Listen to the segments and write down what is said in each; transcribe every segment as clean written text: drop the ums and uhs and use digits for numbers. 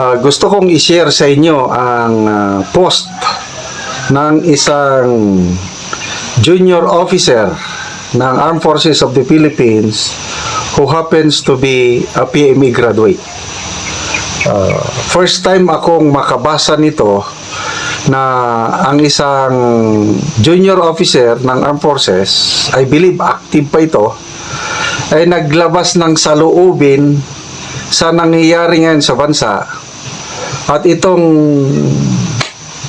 Gusto kong i-share sa inyo ang post ng isang junior officer ng Armed Forces of the Philippines who happens to be a PMA graduate. First time akong makabasa nito na ang isang junior officer ng Armed Forces, I believe active pa ito, ay naglabas ng saloobin sa nangyayari ngayon sa bansa. At itong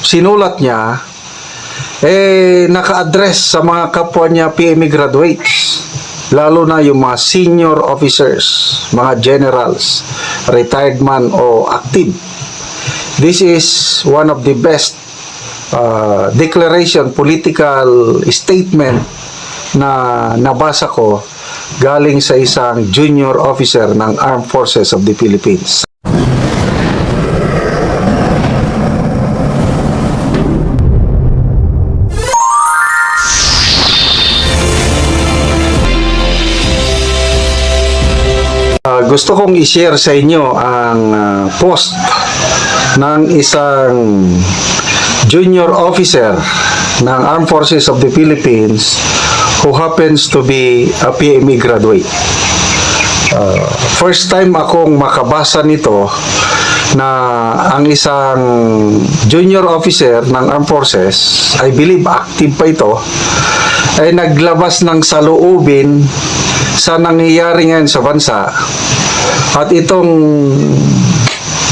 sinulat niya, naka-address sa mga kapwa niya PMA graduates, lalo na yung mga senior officers, mga generals, retired man o active. This is one of the best declaration, political statement na nabasa ko galing sa isang junior officer ng Armed Forces of the Philippines. Gusto kong i-share sa inyo ang post ng isang junior officer ng Armed Forces of the Philippines who happens to be a PMA graduate. First time akong makabasa nito na ang isang junior officer ng Armed Forces, I believe active pa ito, ay naglabas ng saloobin sa nangyayari ngayon sa bansa. At itong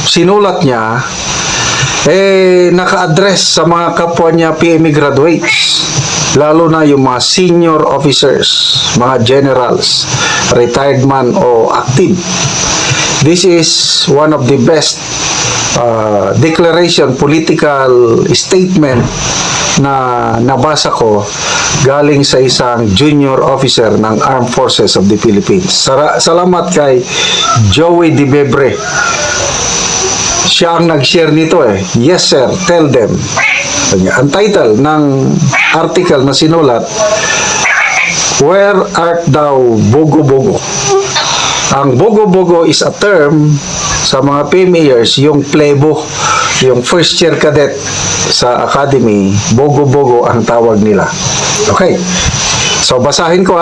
sinulat niya, naka-address sa mga kapwa niya PMA graduates, lalo na yung mga senior officers, mga generals, retired man o active. This is one of the best declaration, political statement na nabasa ko galing sa isang junior officer ng Armed Forces of the Philippines. Salamat kay Joey Dibebre. Siya ang nag-share nito Yes sir, tell them. Ang title ng article na sinulat, Where art thou, Bogo-Bogo? Ang Bogo-Bogo is a term sa mga PMAers, yung plebo, yung first year cadet sa academy, Bogo-Bogo ang tawag nila. Okay, so basahin ko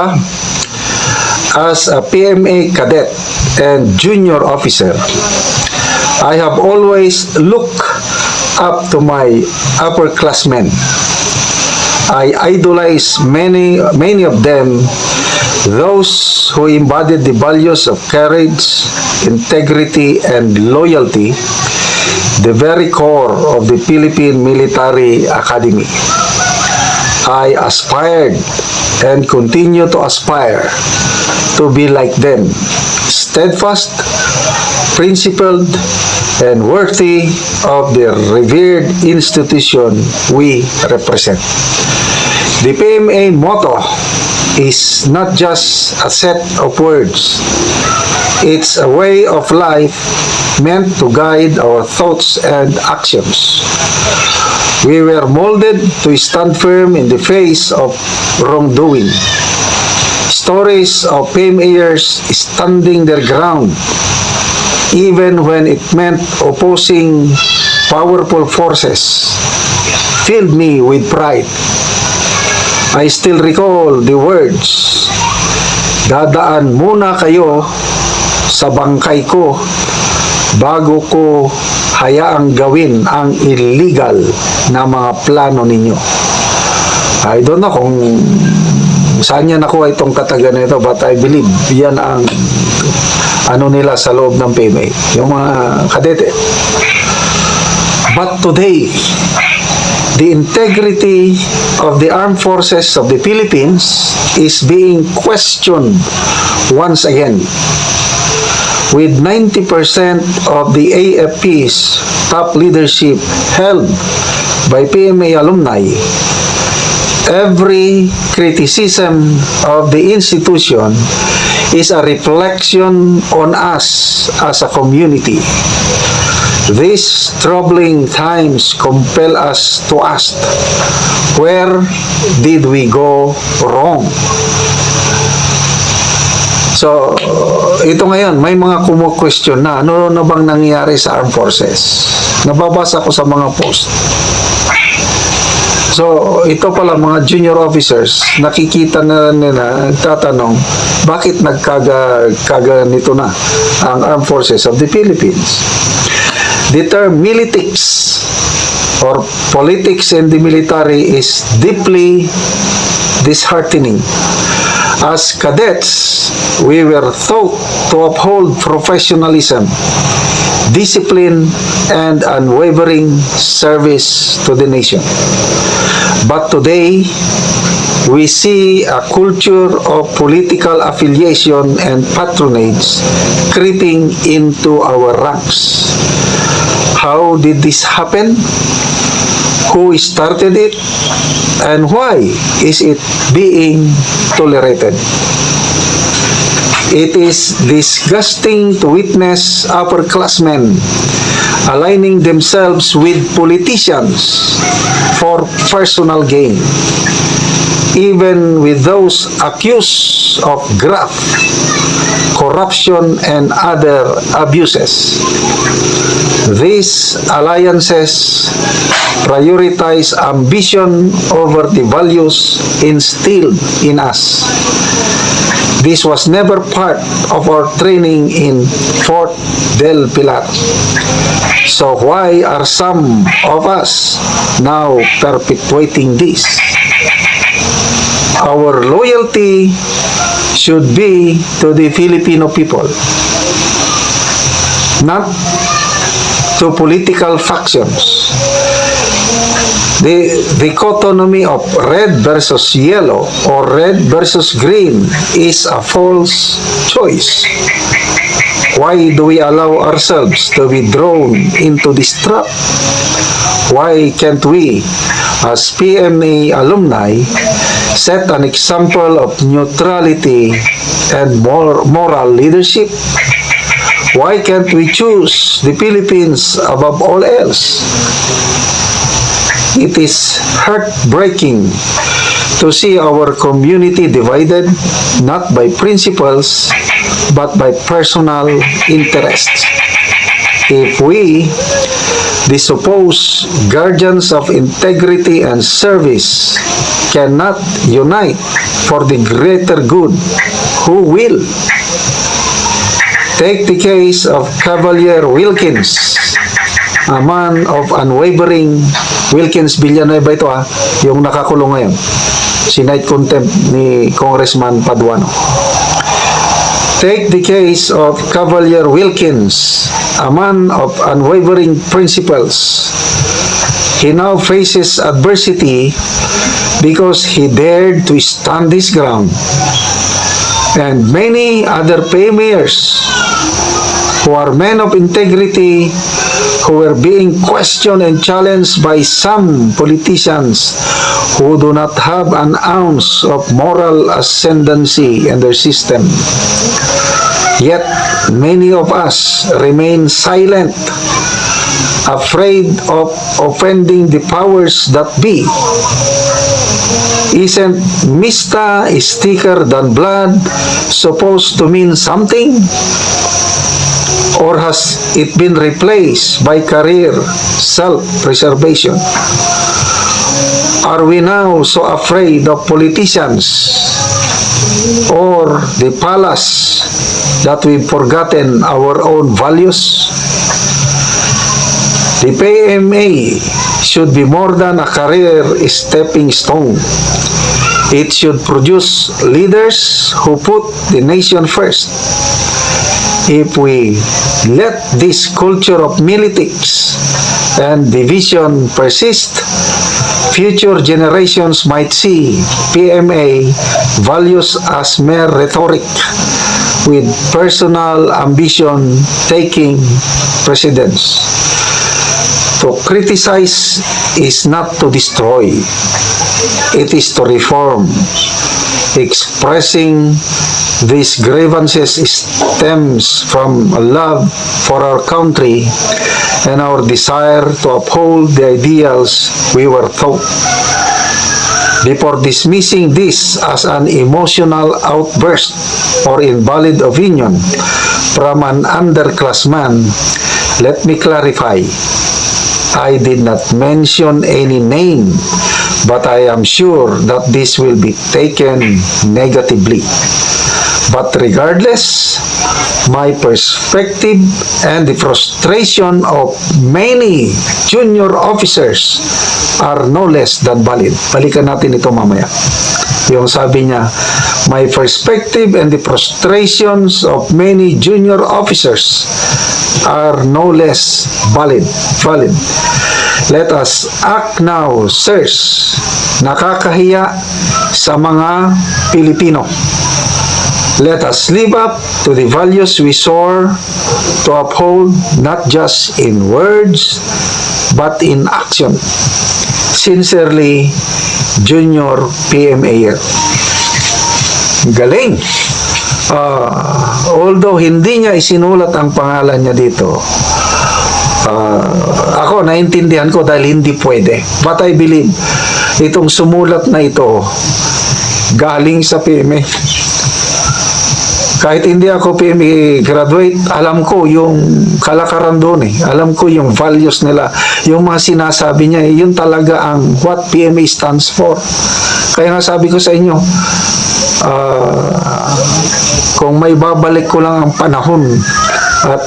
As a PMA cadet and junior officer, I have always looked up to my upperclassmen. I idolize many of them, those who embodied the values of courage, integrity, and loyalty, the very core of the Philippine Military Academy. I aspired and continue to aspire to be like them, steadfast, principled, and worthy of the revered institution we represent. The PMA motto is not just a set of words. It's a way of life meant to guide our thoughts and actions. We were molded to stand firm in the face of wrongdoing. Stories of PMAers standing their ground, even when it meant opposing powerful forces, filled me with pride. I still recall the words, "Dadaan muna kayo sa bangkay ko bago ko hayaang gawin ang illegal na mga plano ninyo." I don't know kung saan niya nakuha itong katagan na ito, but I believe yan ang nila sa loob ng PMA, yung mga kadete. But today, the integrity of the Armed Forces of the Philippines is being questioned once again. With 90% of the AFP's top leadership held by PMA alumni, every criticism of the institution is a reflection on us as a community. These troubling times compel us to ask, where did we go wrong? So, ito ngayon, may mga kumu-question na ano na bang nangyayari sa armed forces. Nababasa ko sa mga post. So, ito pala mga junior officers, nakikita na nila, tatanong, bakit nagkaga nito na ang armed forces of the Philippines? The term militics or politics in the military is deeply disheartening. As cadets, we were taught to uphold professionalism, discipline, and unwavering service to the nation. But today, we see a culture of political affiliation and patronage creeping into our ranks. How did this happen? Who started it? And why is it being tolerated? It is disgusting to witness upperclassmen aligning themselves with politicians for personal gain, even with those accused of graft, corruption, and other abuses. These alliances prioritize ambition over the values instilled in us. This was never part of our training in Fort del Pilar. So why are some of us now perpetuating this? Our loyalty should be to the Filipino people, not to political factions. The dichotomy of red versus yellow or red versus green is a false choice. Why do we allow ourselves to be drawn into this trap? Why can't we, as PMA alumni, set an example of neutrality and moral leadership? Why can't we choose the Philippines above all else? It is heartbreaking to see our community divided not by principles but by personal interests. If we, the supposed guardians of integrity and service, cannot unite for the greater good, who will? Take the case of Cavalier Wilkins, a man of unwavering. Wilkins Villanueva ito yung nakakulong ngayon. Sinight contempt ni Congressman Paduano. Take the case of Cavalier Wilkins, a man of unwavering principles. He now faces adversity because he dared to stand his ground. And many other PMers who are men of integrity who were being questioned and challenged by some politicians who do not have an ounce of moral ascendancy in their system. Yet, many of us remain silent, afraid of offending the powers that be. Isn't Mista is thicker than blood supposed to mean something? Or has it been replaced by career self-preservation? Are we now so afraid of politicians or the palace that we've forgotten our own values? The PMA should be more than a career stepping stone. It should produce leaders who put the nation first. If we let this culture of militics and division persist, future generations might see PMA values as mere rhetoric, with personal ambition taking precedence. To criticize is not to destroy, it is to reform. Expressing these grievances stems from a love for our country and our desire to uphold the ideals we were taught. Before dismissing this as an emotional outburst or invalid opinion from an underclassman, let me clarify. I did not mention any name, but I am sure that this will be taken negatively. But regardless, my perspective and the frustration of many junior officers are no less than valid. Balikan natin ito mamaya. Yung sabi niya, my perspective and the frustrations of many junior officers are no less valid. Let us act now, sirs. Nakakahiya sa mga Pilipino. Let us live up to the values we swore to uphold, not just in words, but in action. Sincerely, Junior PMA. Galing! Although hindi niya isinulat ang pangalan niya dito, ako naintindihan ko dahil hindi pwede. But I believe, itong sumulat na ito, galing sa PMA. Kahit hindi ako PMA graduate, alam ko yung kalakaran doon eh. Alam ko yung values nila. Yung mga sinasabi niya, yun talaga ang what PMA stands for. Kaya nga sabi ko sa inyo, kung may babalik ko lang ang panahon at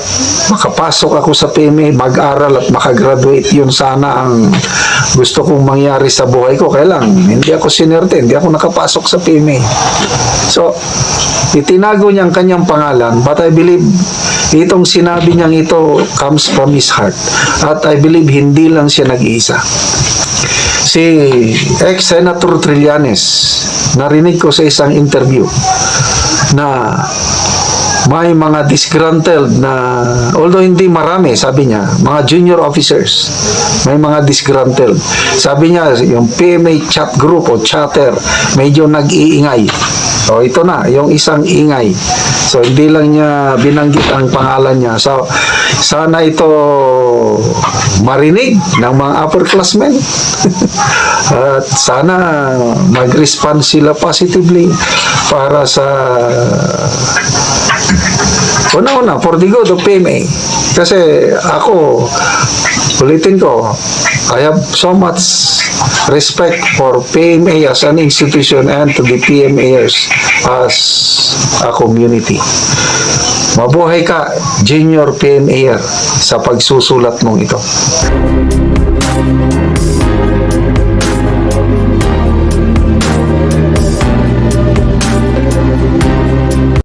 makapasok ako sa PMA, mag-aral at makagraduate, yun sana ang gusto kong mangyari sa buhay ko. Kaya lang, hindi ako sinerte, hindi ako nakapasok sa PMA. So, itinago niya ang kanyang pangalan, but I believe itong sinabi niyang ito comes from his heart. At I believe hindi lang siya nag-iisa. Si ex-Senator Trillanes, narinig ko sa isang interview na may mga disgruntled na, although hindi marami, sabi niya, mga junior officers, may mga disgruntled. Sabi niya, yung PMA chat group o chatter, medyo nag-iingay. So, ito na, yung isang ingay. So, hindi lang niya binanggit ang pangalan niya. So, sana ito marinig ng mga upperclassmen. At sana mag-respond sila positively para sa una-una, for the good of PMA. Kasi ako, ulitin ko, I have so much respect for PMA as an institution and to the PMAers as a community. Mabuhay ka, Junior PMAer, sa pagsusulat mong ito.